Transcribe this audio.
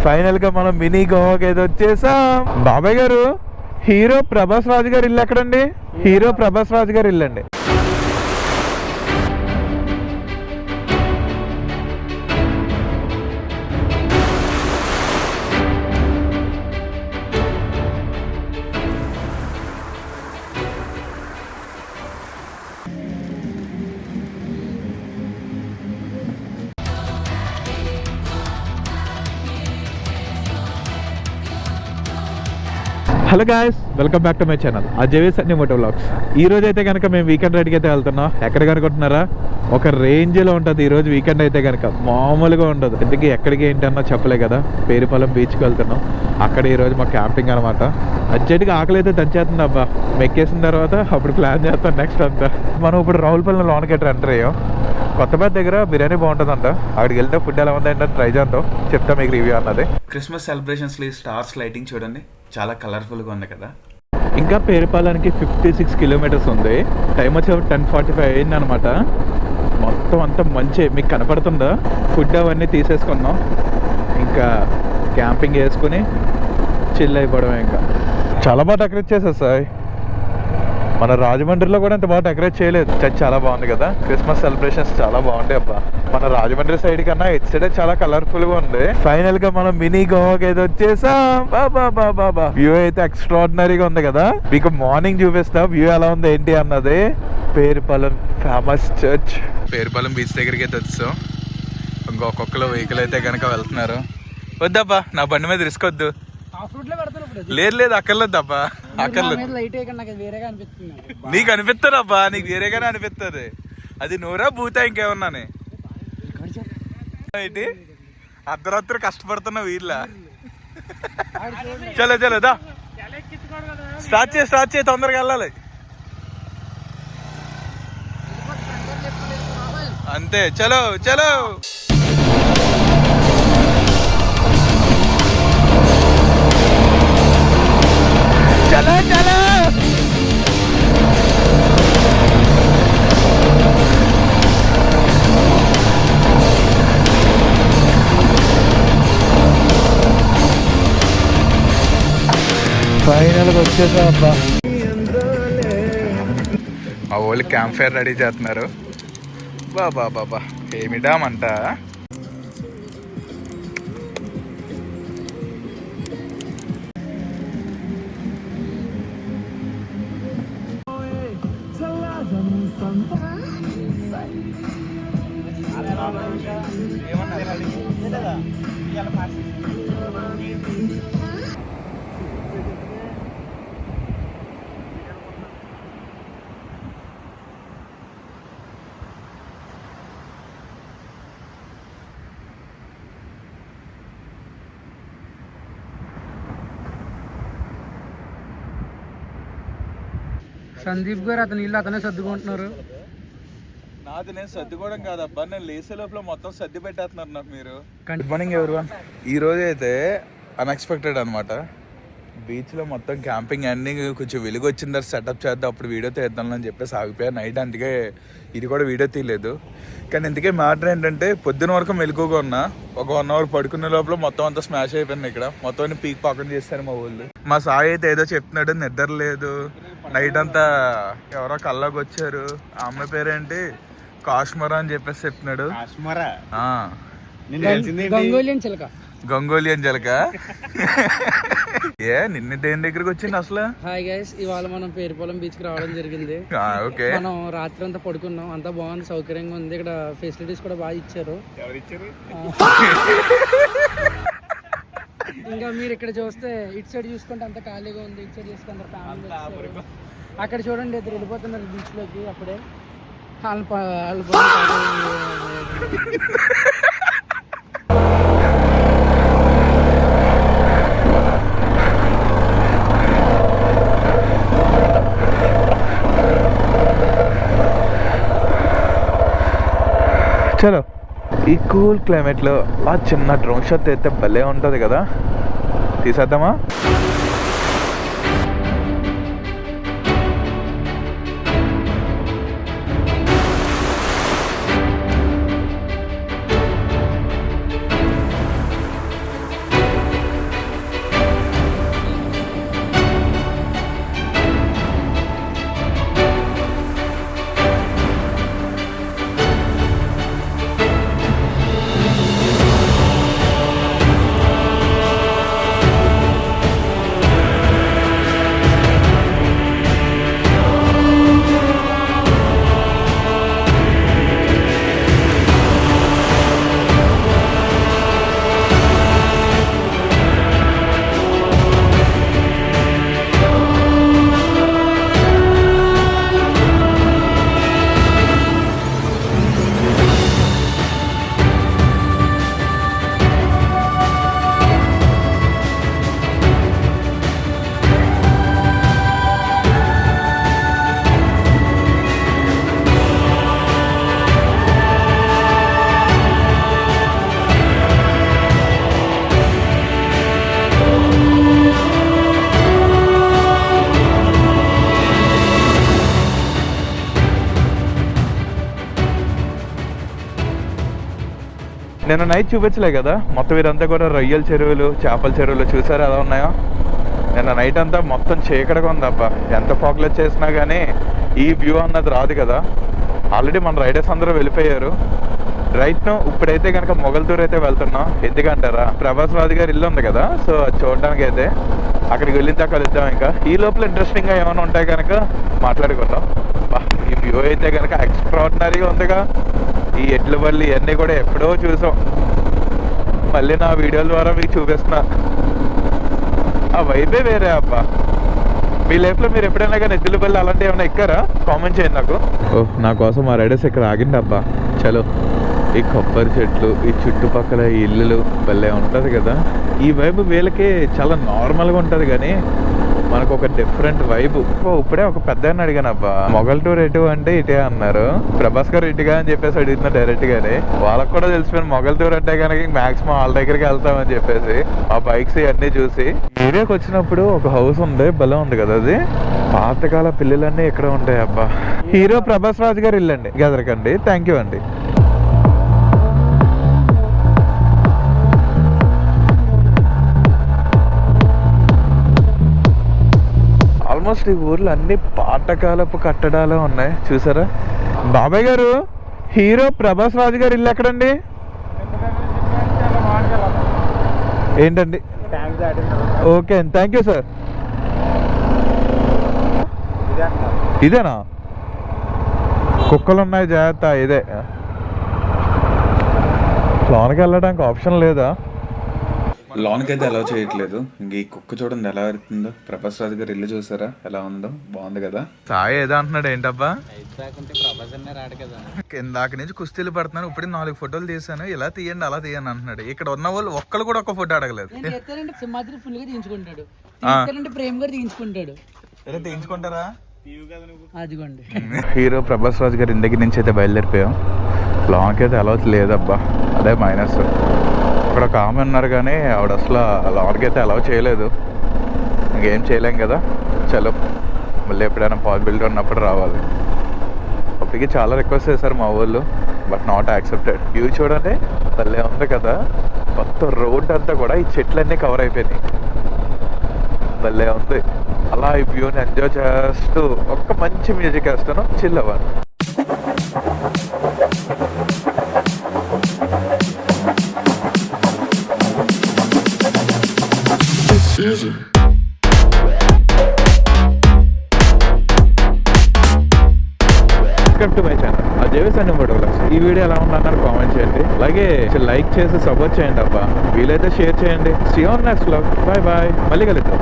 Final గా మనం mini గోవాకి అయితే వచ్చేసాం. బాబాయ్ గారు, హీరో ప్రభాస్ రాజు గారు ఇల్లు ఎక్కడండి? హీరో ప్రభాస్ రాజు గారు ఇల్లు అండి. Hello guys, welcome back to my channel Ajay Sunny moto vlogs. ఈ రోజు అయితే కనుక మేము వీకెండ్ రైడ్కి అయితే వెళ్తున్నాం. ఎక్కడికి అనుకుంటున్నారా? ఒక రేంజ్లో ఉంటుంది ఈరోజు వీకెండ్ అయితే కనుక, మామూలుగా ఉండదు. ఇంతకీ ఎక్కడికి ఏంటన్నా చెప్పలే కదా, పేరుపాలెం బీచ్కి వెళ్తున్నాం. అక్కడ ఈరోజు మా క్యాంపింగ్ అనమాట. అర్జెంట్గా ఆకలి అయితే దంచేస్తుంది అబ్బా. మెక్కేసిన తర్వాత అప్పుడు ప్లాన్ చేస్తాం నెక్స్ట్ అంతా. మనం ఇప్పుడు రావులపల్లి లోన్కి ఎంటర్ అయ్యాం. కొత్తపేట దగ్గర బిర్యానీ బాగుంటుందంట. అక్కడికి వెళ్తే ఫుడ్ ఎలా ఉంది ఏంటంటే ట్రై చేద్దాం, చెప్తా మీకు రివ్యూ అన్నది. క్రిస్మస్ సెలబ్రేషన్స్లో స్టార్స్ లైటింగ్ చూడండి, చాలా కలర్ఫుల్గా ఉంది కదా. ఇంకా పేరుపాలెంకి 56 కిలోమీటర్స్ ఉంది. టైం వచ్చి 10:45 అయింది అనమాట. మొత్తం అంతా మంచి మీకు కనపడుతుందా? ఫుడ్ అవన్నీ తీసేసుకున్నాం. ఇంకా క్యాంపింగ్ వేసుకుని చిల్ అయిపోవడమే. ఇంకా చాలా బాగా డెకరేట్ చేశారు సార్. మన రాజమండ్రిలో కూడా ఇంత బాగా డెకరేట్ చేయలేదు. చర్చ్ చాలా బాగుంది కదా. క్రిస్మస్ సెలబ్రేషన్స్ చాలా బాగుంటాయి అబ్బా. మన రాజమండ్రి సైడ్ కన్నా ఇటు సైడ్ చాలా కలర్ఫుల్ గా ఉంది. ఫైనల్ గా మనం మినీ గోవాకి అయితే వచ్చేసాం. బాబా వ్యూ అయితే ఎక్స్ట్రాడినరీగా ఉంది కదా. మీకు మార్నింగ్ చూపిస్తా వ్యూ ఎలా ఉంది ఏంటి అన్నది. Perupalem famous church. Perupalem beach దగ్గరికి అయితే వచ్చాం. ఇంకొకళ్ళు వెహికల్ అయితే కనుక వెళ్తున్నారు. వద్దబ్బా, నా బండి మీద రిస్క్ వద్దు. లేదు అక్కర్లేదు అబ్బా, అక్కర్లేదు. నీకు అనిపిస్తుంది అబ్బా, నీకు వేరేగానే అనిపిస్తుంది. అది నూరా భూతా ఇంకేమన్నానే ఏంటి అర్ధరాత్రి కష్టపడుతున్నా వీళ్ళ. చలో చలో దా, స్టార్ట్ చేయి తొందరగా వెళ్ళాలి అంతే. చలో చలో. చలో చలో. ఫైనల్గా వచ్చేసా అబ్బా. మా వాళ్ళు క్యాంప్ ఫైర్ రెడీ చేస్తున్నారు. బాబా ఏమిటామంట. సందీప్ గారు అతని ఇల్లు అతనే సర్దుకుంటున్నారు. నాది నేను సర్దుకోవడం కాదబ్బా, నేను లేసే లోపల మొత్తం సర్ది పెట్టేస్తున్నారు నాకు మీరు. Good morning everyone. ఈ రోజు అయితే అన్ఎక్స్పెక్టెడ్ అనమాట. బీచ్లో మొత్తం క్యాంపింగ్ అన్నీ కొంచెం వెలుగు వచ్చిన తర్వాత సెటప్ చేద్దాం, అప్పుడు వీడియో తీద్దామని చెప్పేసి ఆగిపోయాను నైట్. అందుకే ఇది కూడా వీడియో తీయలేదు. కానీ ఇందుకే మ్యాటర్ ఏంటంటే పొద్దున వరకు మెలుగుగా ఉన్నా. ఒక 1 అవర్ పడుకునే లోపల మొత్తం అంతా స్మాష్ అయిపోయింది. ఇక్కడ మొత్తం పీక్ పాకం చేస్తారు మా ఊళ్ళు. మా సాయి అయితే ఏదో చెప్తున్నాడు, నిద్ర లేదు. నైట్ అంతా ఎవరో కల్లోకి వచ్చారు. ఆ అమ్మాయి పేరేంటి, కాశ్మరా అని చెప్పేసి చెప్తున్నాడు. గంగోలియన్ జలక. నిన్న దేని దగ్గరకు వచ్చింది అసలు? హాయ్ గైస్, ఇవాళ మనం పేరుపాలెం బీచ్ కి రావడం జరిగింది. ఓకే, మనం రాత్రి అంతా పడుకున్నాం. అంతా బాగుంది, సౌకర్యంగా ఉంది. ఇక్కడ ఫెసిలిటీస్ కూడా బాగా ఇచ్చారు. ఇంకా మీరు ఇక్కడ చూస్తే ఇటు సైడ్ చూసుకుంటే అంత ఖాళీగా ఉంది. ఇటు సైడ్ చూసుకుంటే అందరు ఫ్యామిలీ. అక్కడ చూడండి, ఇద్దరు వెళ్ళిపోతున్నారు బీచ్ లోకి. అప్పుడే చలో. ఈ కూల్ క్లైమేట్లో ఆ చిన్న డ్రోన్ షాట్ అయితే భలే ఉంటుంది కదా. తీసేద్దామా? నేను నైట్ చూపించలే కదా, మొత్తం ఇదంతా కూడా రొయ్యల చెరువులు, చేపల చెరువులు చూసారా ఎలా ఉన్నాయో. నిన్న నైట్ అంతా మొత్తం చీకటిగా ఉంది అబ్బా. ఎంత ఫోకస్ చేసినా కానీ ఈ వ్యూ అన్నది రాదు కదా. ఆల్రెడీ మన రైడర్స్ అందరూ వెళ్ళిపోయారు. రైట్ ఇప్పుడైతే కనుక మొగల్తూరు అయితే వెళ్తున్నాం. ఎందుకంటారా, ప్రభాస్ రాజు గారి ఇల్లు ఉంది కదా, సో అది చూడడానికి అయితే అక్కడికి వెళ్ళిన కలుద్దాం. ఇంకా ఈ లోపల ఇంట్రెస్టింగ్గా ఏమైనా ఉంటాయి కనుక మాట్లాడుకుందాం. ఈ వ్యూ అయితే కనుక ఎక్స్ట్రాడినరీగా ఉందిగా. ఈ ఎడ్ల బళ్ళు ఇవన్నీ కూడా ఎప్పుడో చూసాం, మళ్ళీ నా వీడియోల ద్వారా మీకు చూపిస్తున్నా. ఆ వైబే వేరే అబ్బా. మీ లైఫ్లో మీరు ఎప్పుడైనా కానీ ఎద్దుల బళ్ళు అలాంటివి ఏమైనా ఎక్కారా? కామెంట్ చేయండి నాకు. నా కోసం మా రైడర్స్ ఇక్కడ ఆగింది అబ్బా. చలో, ఈ కొబ్బరి చెట్లు, ఈ చుట్టుపక్కల ఈ ఇల్లులు భలే ఉంటుంది కదా. ఈ వైబ్ వీళ్ళకి చాలా నార్మల్గా ఉంటుంది, కానీ మనకు ఒక డిఫరెంట్ వైబ్. ఇప్పుడే ఒక పెద్ద అడిగాను అబ్బా, మొగల్తూరు ఎటు అంటే ఇటే అన్నారు. ప్రభాస్ గారు ఇటుగా అని చెప్పేసి అడుగుతున్నా డైరెక్ట్ గానే. వాళ్ళకి కూడా తెలిసిపోయింది మొగల్తూరు అంటే కనుక మాక్సిమం వాళ్ళ దగ్గరికి వెళ్తామని చెప్పేసి. ఆ బైక్స్ ఇవన్నీ చూసి ఏరియాకి వచ్చినప్పుడు ఒక హౌస్ ఉంది, భలే ఉంది కదా అది. పాతకాల పిల్లలన్నీ ఇక్కడ ఉంటాయి అబ్బా. హీరో ప్రభాస్ రాజు గారు ఇల్లండి, గదరకండి. థ్యాంక్ యూ అండి. ఆల్మోస్ట్ ఈ ఊర్లో అన్ని పాతకాలపు కట్టడాలు ఉన్నాయి చూసారా. బాబాయ్ గారు, హీరో ప్రభాస్ రాజు గారు ఇల్లు ఎక్కడండి? ఏంటండి? ఓకే అండి, థ్యాంక్ యూ సార్. ఇదేనా? కుక్కలు ఉన్నాయి, జాగ్రత్త. ఇదే లోనికి వెళ్ళడానికి ఆప్షన్ లేదా? లోన్కి అయితే అలౌ చేయట్లేదు. ఇంక ఈ కుక్క చూడండి ఎలా వెళ్తుందో. ప్రభాస్ రాజు గారు ఇల్లు చూసారా ఎలా ఉందో, బాగుంది కదా. సాయి ఏదో అంటున్నాడు, ఏంటబ్బా? ఇందాక నుంచి కుస్తీలు పడుతున్నాను, ఇప్పుడు 4 ఫోటోలు తీసాను, ఇలా తీయండి అలా తీయండి అంటున్నాడు. ఇక్కడ ఉన్న వాళ్ళు ఒక్కళ్ళు కూడా ఒక్క ఫోటో అడగలేదు. సింహాద్రి ఫుల్ గా తీయించుకుంటాడు, ప్రేమ్ గారు తీయించుకుంటాడు. తీయించుకుంటారా? అదిగోండి, హీరో ప్రభాస్ రాజు గారి ఇంటికి నుంచి అయితే బయలుదేరిపోయాం. లాంగ్ అయితే అలౌ లేదబ్బా, అదే మైనస్. అక్కడ ఒక ఆమె ఉన్నారు కానీ ఆవిడ అసలు లాంగ్ అయితే అలౌ చేయలేదు. ఇంకేం చేయలేం కదా. చలో, మళ్ళీ ఎప్పుడైనా పాసిబిలిటీ ఉన్నప్పుడు రావాలి. అప్పటికి చాలా రిక్వెస్ట్ చేశారు మా ఊళ్ళు, బట్ నాట్ యాక్సెప్టెడ్. వ్యూ చూడండి, భలే ఉంది కదా. మొత్తం రోడ్ అంతా కూడా ఈ చెట్లన్నీ కవర్ అయిపోయినాయి, భలే ఉంది. అలా ఈ వ్యూని ఎంజాయ్ చేస్తూ ఒక్క మంచి మ్యూజిక్ వేస్తాను, చిల్ అవ్వాలి. సబ్స్క్రైబ్ టు మై ఛానల్ అజేవిస్ అన్ని ఫోటోగ్రాఫ్స్. ఈ వీడియో ఎలా ఉందన్నారు కామెంట్ చేయండి, అలాగే లైక్ చేసి సపోర్ట్ చేయండి అబ్బా. వీలైతే షేర్ చేయండి. See you on next vlog. Bye bye, మళ్ళీ కలుద్దాం.